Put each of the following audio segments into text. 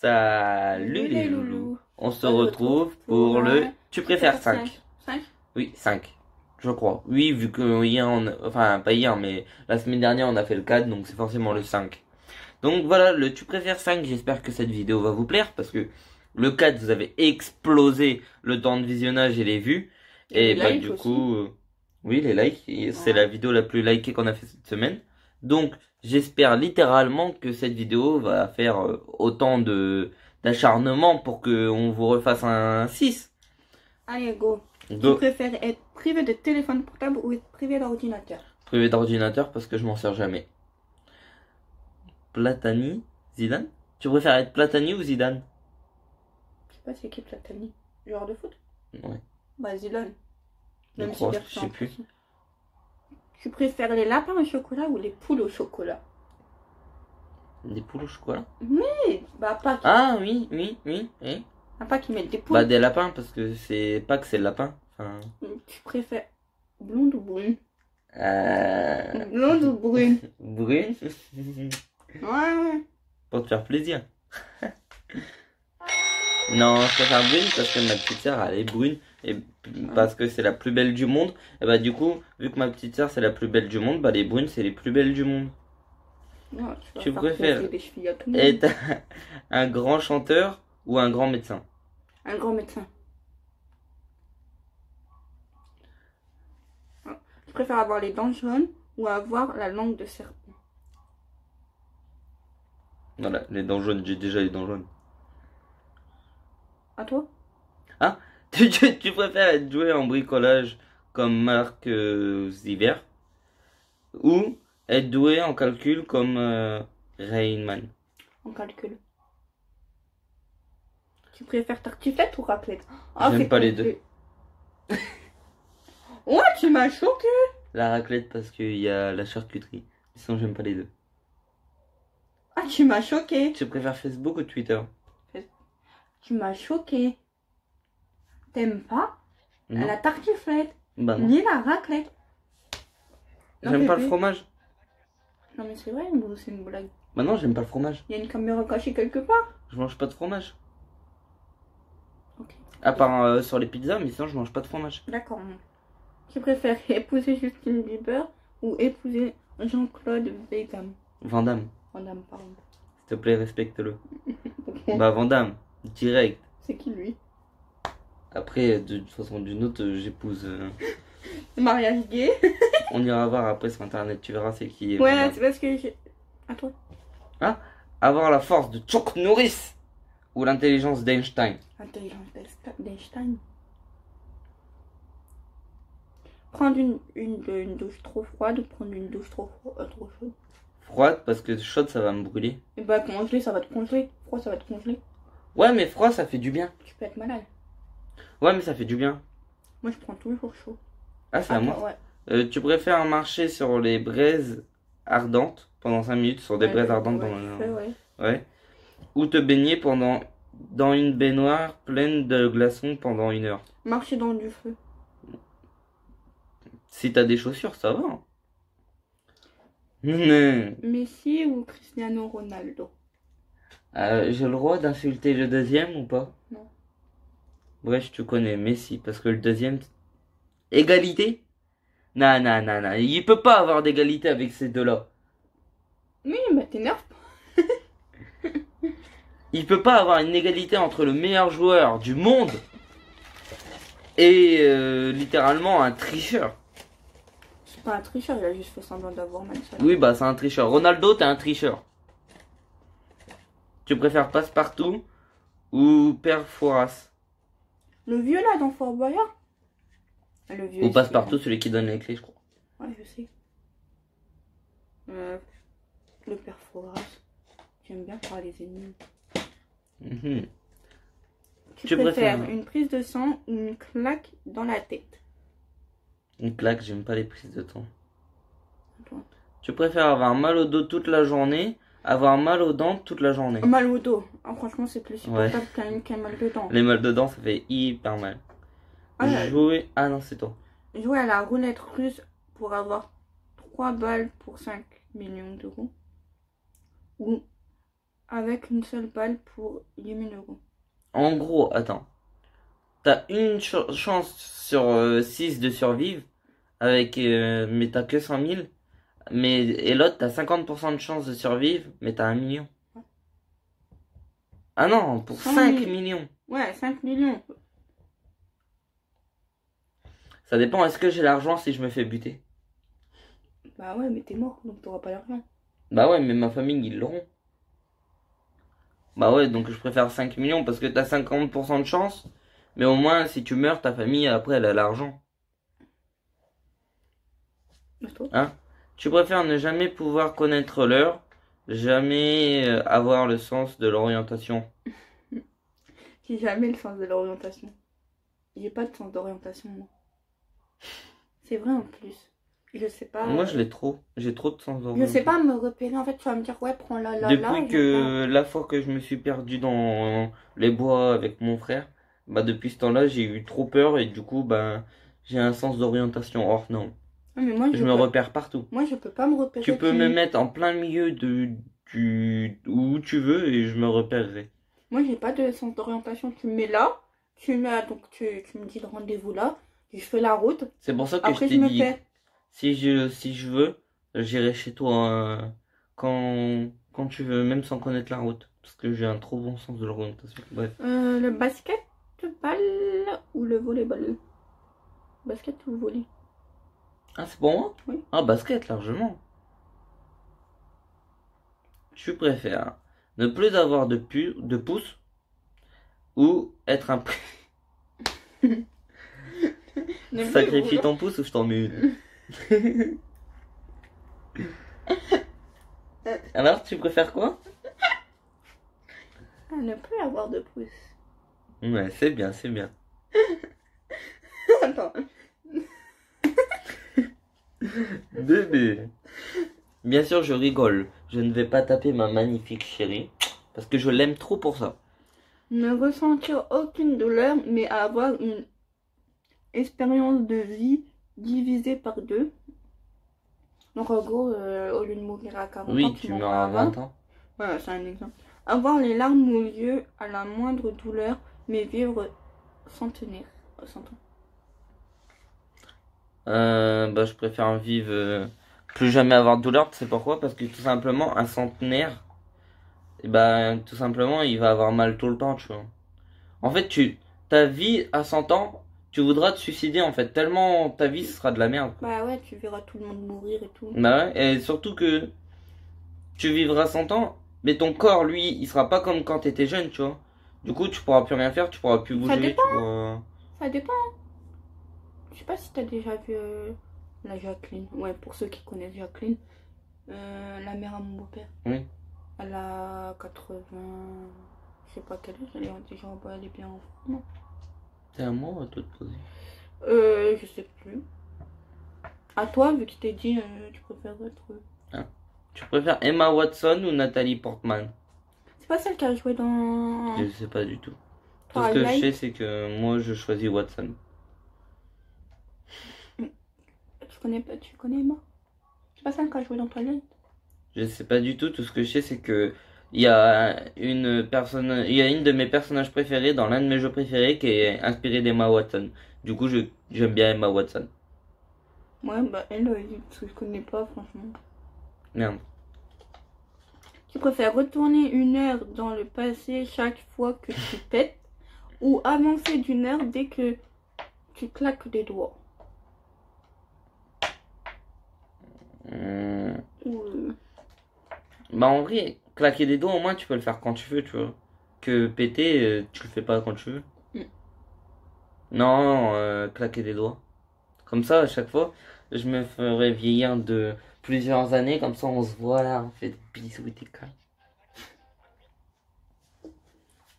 Salut les loulous. On se retrouve pour le Tu préfères 5. 5. Oui, 5. Je crois. Oui, vu que hier, enfin pas hier, mais la semaine dernière on a fait le 4, donc c'est forcément le 5. Donc voilà, le Tu préfères 5, j'espère que cette vidéo va vous plaire, parce que le 4, vous avez explosé le temps de visionnage et les vues. Et bah du coup, oui, les likes, c'est la vidéo la plus likée qu'on a fait cette semaine. Donc j'espère littéralement que cette vidéo va faire autant d'acharnement pour qu'on vous refasse un 6. Allez, go. Go. Tu préfères être privé de téléphone portable ou être privé d'ordinateur? Privé d'ordinateur parce que je m'en sers jamais. Platini, Zidane? Tu préfères être Platini ou Zidane? Je sais pas c'est qui Platini. Joueur de foot? Ouais. Bah Zidane. Je crois, je sais plus. Tu préfères les lapins au chocolat ou les poules au chocolat? Des poules au chocolat? Oui, bah pas qui... Ah oui, oui, oui, oui. Ah, pas qui mettent des poules. Bah des lapins parce que c'est pas que c'est le lapin. Enfin... Tu préfères blonde ou brune? Blonde ou brune? Brune. Ouais. Pour te faire plaisir. Non, je préfère brune parce que ma petite sœur elle est brune et parce que c'est la plus belle du monde. Et bah du coup, vu que ma petite sœur c'est la plus belle du monde, bah les brunes c'est les plus belles du monde. Non, tu préfères être un grand chanteur ou un grand médecin? Un grand médecin. Je préfère avoir les dents jaunes ou avoir la langue de serpent. Voilà, les dents jaunes, j'ai déjà les dents jaunes. À toi? Ah, tu préfères être doué en bricolage comme Marc Ziver ou être doué en calcul comme Rainman? En calcul. Tu préfères tartiflette ou raclette? J'aime pas les deux. Ouais, tu m'as choqué. La raclette parce qu'il y a la charcuterie. Sinon, j'aime pas les deux. Ah, tu m'as choqué. Tu préfères Facebook ou Twitter? Tu m'as choqué. T'aimes pas Non. la tartiflette Bah non. ni la raclette? J'aime pas le fromage. Non mais c'est vrai, c'est une blague. Bah non, j'aime pas le fromage. Il y a une caméra cachée quelque part. Je mange pas de fromage. Ok. À part sur les pizzas, mais sinon je mange pas de fromage. D'accord. Tu préfères épouser Justin Bieber ou épouser Jean-Claude Van Damme? Van Damme. Pardon. S'il te plaît, respecte-le. Bah Van Damme, direct. C'est qui lui? Après, de toute façon, d'une autre, j'épouse. Mariage gay. On ira voir après sur internet, tu verras c'est qui. Ouais, c'est parce que j'ai... À toi. Hein? Avoir la force de Chuck Norris ou l'intelligence d'Einstein? L'intelligence d'Einstein. Prendre une douche trop froide ou prendre une douche trop chaude? Froide, parce que chaude ça va me brûler. Et bah congelé, ça va te congeler. Froid, ça va te congeler. Ouais, mais froid ça fait du bien. Tu peux être malade. Ouais, mais ça fait du bien. Moi je prends toujours chaud. Ah, c'est à moi. Ouais. Tu préfères marcher sur les braises ardentes pendant 5 minutes, sur des braises ardentes ouais. Ou te baigner dans une baignoire pleine de glaçons pendant 1 heure? Marcher dans du feu. Si t'as des chaussures, ça va. Messi ou Cristiano Ronaldo? J'ai le droit d'insulter le deuxième ou pas? Non. Bref, tu connais Messi, parce que le deuxième... Égalité? Non, il peut pas avoir d'égalité avec ces deux-là. Oui, bah t'énerve pas. Il peut pas avoir une égalité entre le meilleur joueur du monde et littéralement un tricheur. C'est pas un tricheur, il a juste fait semblant d'avoir mal. Oui, bah c'est un tricheur. Ronaldo, t'es un tricheur. Tu préfères Passepartout ou Père Fouras? Le vieux là dans Fort Boyard. Le vieux. Ou Passepartout, celui qui donne les clés, je crois. Ouais, je sais. Le Père Fouras. J'aime bien parler des ennemis. Tu préfères une prise de sang ou une claque dans la tête? Une claque, j'aime pas les prises de temps. Tu préfères avoir mal au dos toute la journée, avoir mal aux dents toute la journée? Mal au dos. Ah, franchement, c'est plus supportable qu'un mal de dents. Les mal de dents, ça fait hyper mal. Jouer... Ah non, c'est toi. Jouer à la roulette russe pour avoir 3 balles pour 5 millions d'euros. Ou avec une seule balle pour 10 000 euros. En gros, attends. T'as une chance sur 6 de survivre, avec, mais t'as que 100 000. Et l'autre, t'as 50% de chance de survivre, mais t'as 1 million. Ah non, pour 5 millions. Ouais, 5 millions. Ça dépend, est-ce que j'ai l'argent si je me fais buter? Bah ouais, mais t'es mort, donc t'auras pas l'argent. Bah ouais, mais ma famille, ils l'auront. Bah ouais, donc je préfère 5 millions parce que t'as 50% de chance. Mais au moins, si tu meurs, ta famille, après, elle a l'argent. Hein? Tu préfères ne jamais pouvoir connaître l'heure, jamais avoir le sens de l'orientation. J'ai jamais le sens de l'orientation. J'ai pas de sens d'orientation, moi. C'est vrai en plus. Je sais pas. Moi, je l'ai trop. J'ai trop de sens d'orientation. Je sais pas me repérer. En fait, tu vas me dire, ouais, prends là. Depuis que la fois que je me suis perdu dans les bois avec mon frère, bah depuis ce temps-là, j'ai eu trop peur et du coup, bah j'ai un sens d'orientation hors norme. Mais moi, je me repère partout. Moi, je peux pas me repérer. Tu peux me mettre en plein milieu où tu veux et je me repérerai. Moi, j'ai pas de sens d'orientation. Tu me mets là, tu me dis le rendez-vous là, je fais la route. C'est pour ça que je t'ai dit, si je veux, j'irai chez toi quand tu veux, même sans connaître la route. Parce que j'ai un trop bon sens de l'orientation. Bref. Le basket-ball ou le volleyball? Basket ou volley? Ah, c'est pour moi? Oui. Ah, basket, largement. Tu préfères ne plus avoir de pouce ou être un... Sacrifie ton pouce ou je t'en mets une. Alors, tu préfères quoi? Ne plus avoir de pouce. Ouais, c'est bien, c'est bien. Attends. Bébé. Bien sûr, je rigole. Je ne vais pas taper ma magnifique chérie. Parce que je l'aime trop pour ça. Ne ressentir aucune douleur, mais avoir une expérience de vie divisée par 2. Donc en gros, au lieu de mourir à 40 ans, tu meurs à 20 ans. Voilà, c'est un exemple. Avoir les larmes aux yeux à la moindre douleur, mais vivre centenaire. 100 ans. Bah, je préfère vivre plus jamais avoir de douleur. Tu sais pourquoi? Parce que tout simplement, un centenaire, et bah, tout simplement, il va avoir mal tout le temps, tu vois. En fait, ta vie à 100 ans, tu voudras te suicider en fait, tellement ta vie ce sera de la merde. Bah ouais, tu verras tout le monde mourir et tout. Bah ouais, et surtout que tu vivras 100 ans, mais ton corps, lui, il sera pas comme quand t'étais jeune, tu vois. Du coup, tu pourras plus rien faire, tu pourras plus bouger. Ça dépend. Ça dépend. Je sais pas si t'as déjà vu la Jacqueline. Ouais, pour ceux qui connaissent Jacqueline. La mère à mon beau-père. Oui. Elle a 80... Je sais pas quel âge, elle est déjà elle est bien en forme. C'est à moi de te poser. Je sais plus. À toi, vu que tu t'es dit, tu préfères être... Ah. Tu préfères Emma Watson ou Nathalie Portman? C'est pas celle qui a joué dans... Je sais pas du tout. Tout ce que je sais, c'est que moi, je choisis Watson. Tu connais Emma? C'est pas celle qui a joué dans Twilight? Je sais pas du tout. Tout ce que je sais, c'est que il y a une de mes personnages préférés dans l'un de mes jeux préférés qui est inspiré d'Emma Watson. Du coup, j'aime bien Emma Watson. Ouais, bah elle, parce que je connais pas, franchement. Merde. Tu préfères retourner 1 heure dans le passé chaque fois que tu pètes ou avancer d'1 heure dès que tu claques des doigts? Bah en vrai, claquer des doigts au moins tu peux le faire quand tu veux, tu vois. Que péter, tu le fais pas quand tu veux. Non, claquer des doigts. Comme ça, à chaque fois, je me ferai vieillir de plusieurs années, comme ça on se voit là, on fait des bisous et des câlins.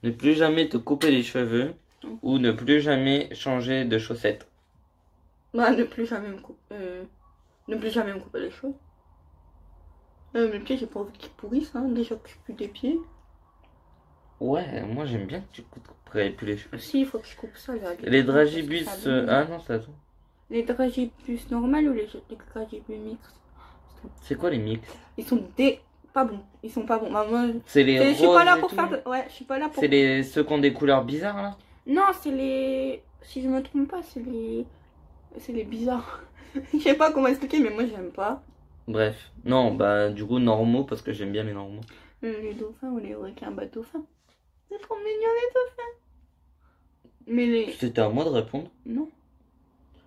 Ne plus jamais te couper les cheveux ou ne plus jamais changer de chaussettes. Bah ne plus jamais me couper, les cheveux. Mes pieds, j'ai pas envie qu'ils pourrissent, hein. Déjà que je pue des pieds. Ouais, moi j'aime bien que tu coupes plus les cheveux. Si, il faut que je coupe ça là. Les dragibus, ah non, c'est à toi. Les dragibus normales ou les dragibus mixtes? C'est quoi les mix? Ils sont pas bons. Ils sont pas bons. Bah, moi, C'est les je suis pas roses là et pour tout. faire. Ouais, je suis pas là pour. C'est ceux qui ont des couleurs bizarres là. Non, c'est les. Si je me trompe pas, c'est les. C'est les bizarres. Je sais pas comment expliquer, mais moi j'aime pas. Bref, non, bah du coup normaux parce que j'aime bien les normaux. Les dauphins ou les requins, bah dauphins. C'est trop mignon les dauphins. Mais les. C'était à moi de répondre. Non.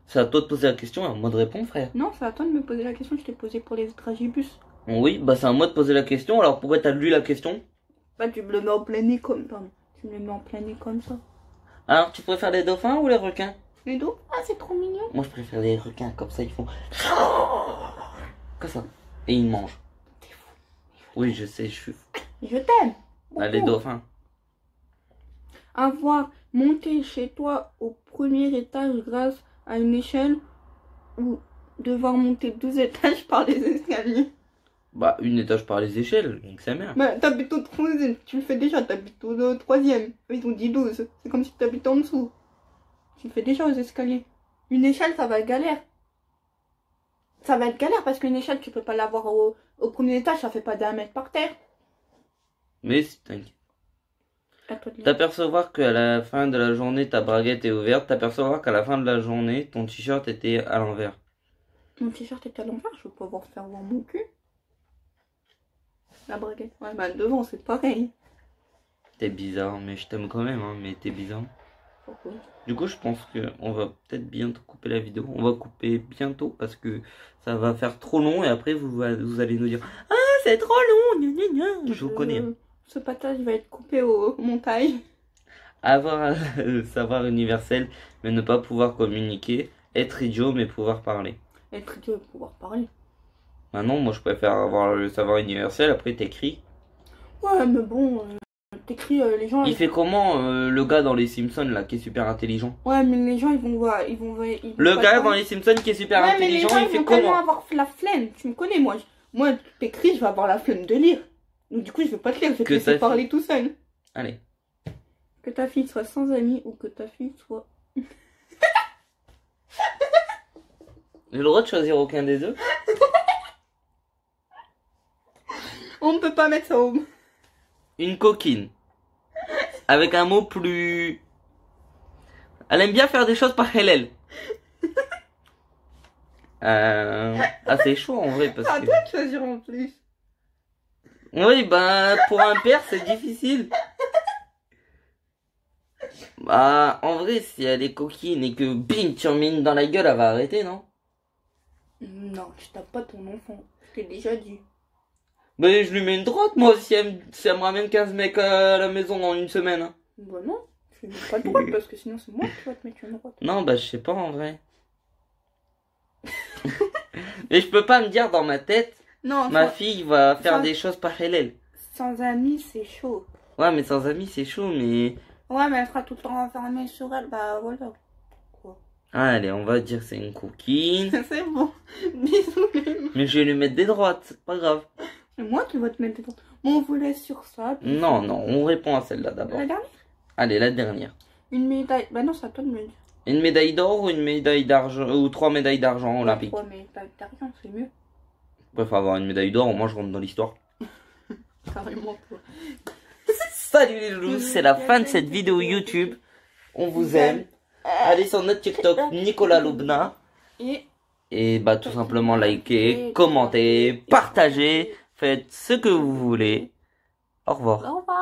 C'est à toi de poser la question et à moi de répondre, frère. Non, c'est à toi de me poser la question, je t'ai posé pour les dragibus. Oui, bah c'est à moi de poser la question, alors pourquoi t'as lu la question? Bah tu me le mets en plein nez comme. Pardon. Tu me le mets en plein nez comme ça. Alors tu préfères les dauphins ou les requins? Les dauphins, ah, c'est trop mignon. Moi je préfère les requins, comme ça ils font... Comme ça. Et ils mangent. T'es fou. Oui, je sais, je suis fou. Je t'aime. Ah, les dauphins. Avoir monté chez toi au premier étage grâce à une échelle ou devoir monter 12 étages par les escaliers. Bah, une étage par les échelles, donc c'est merde. Bah, t'habites au troisième, tu le fais déjà, t'habites au troisième. Ils ont dit 12, c'est comme si t'habitais en dessous. Tu le fais déjà aux escaliers. Une échelle, ça va être galère. Ça va être galère parce qu'une échelle, tu peux pas l'avoir au premier étage, ça fait pas d'1 mètre par terre. Mais c'est t'inquiète. À toi de le dire. T'apercevoir qu'à la fin de la journée, ta braguette est ouverte. T'apercevoir qu'à la fin de la journée, ton t-shirt était à l'envers. Mon t-shirt est à l'envers, je veux pas voir faire voir mon cul. La braguette. Ouais, bah devant, c'est pareil. T'es bizarre, mais je t'aime quand même, hein, mais t'es bizarre. Pourquoi? Du coup, je pense qu'on va peut-être bientôt couper la vidéo. On va couper bientôt parce que ça va faire trop long et après vous allez nous dire « Ah, c'est trop long, gna gna gna. » Je vous connais. Hein. Ce passage va être coupé au montage. Avoir un savoir universel mais ne pas pouvoir communiquer. Être idiot mais pouvoir parler. Être idiot et pouvoir parler. Maintenant, moi je préfère avoir le savoir universel, après t'écris. Ouais, mais bon, t'écris les gens. Il fait comment le gars dans les Simpsons là qui est super intelligent? Ouais, mais les gens ils vont voir. Le gars dans les Simpsons qui est super ouais, mais les intelligent, gens, il ils fait vont tellement comment? avoir la flemme. Tu me connais, moi t'écris, je vais avoir la flemme de lire. Donc du coup, je vais pas te lire, je vais te Que laisser ta parler tout seul. Allez. Que ta fille soit sans amis ou que ta fille soit. J'ai le droit de choisir aucun des deux? On ne peut pas mettre ça au. Une coquine. Avec un mot plus... Elle aime bien faire des choses par elle. Ah, c'est chaud en vrai parce C'est à que... toi de choisir en plus. Oui, bah, pour un père, c'est difficile. Bah, en vrai, si elle est coquine et que bim, tu remets dans la gueule, elle va arrêter, non? Non, je tape pas ton enfant. Je t'ai déjà dit. Bah, je lui mets une droite, moi, si elle me ramène 15 mecs à la maison en une semaine. Hein. Bah non, tu mets pas de droite parce que sinon c'est moi qui vais te mettre une droite. Non, bah, je sais pas en vrai. Et je peux pas me dire dans ma tête, Non, ma fille va faire ça- des choses par elle. sans amis, c'est chaud. Ouais, mais sans amis, c'est chaud, mais... Ouais, mais elle sera tout le temps enfermée sur elle, bah voilà. Quoi? Allez, on va dire c'est une coquine. C'est bon. Bisous les meufs. Mais je vais lui mettre des droites, c'est pas grave. C'est moi qui vais te mettre des droites. Bon, on vous laisse sur ça. puis- Non, non, on répond à celle-là d'abord. La dernière? Allez, la dernière. Une médaille. Bah non, c'est à toi de me dire. Une médaille d'or ou une médaille d'argent, ou 3 médailles d'argent olympiques? 3 médailles d'argent, c'est mieux. Je préfère avoir une médaille d'or, au moins je rentre dans l'histoire. Carrément pas. Salut les loulous, c'est la fin de cette vidéo YouTube. On vous aime. Allez sur notre TikTok, Nicolas Loubna. Et bah tout simplement likez, commentez, partagez, faites ce que vous voulez. Au revoir. Au revoir.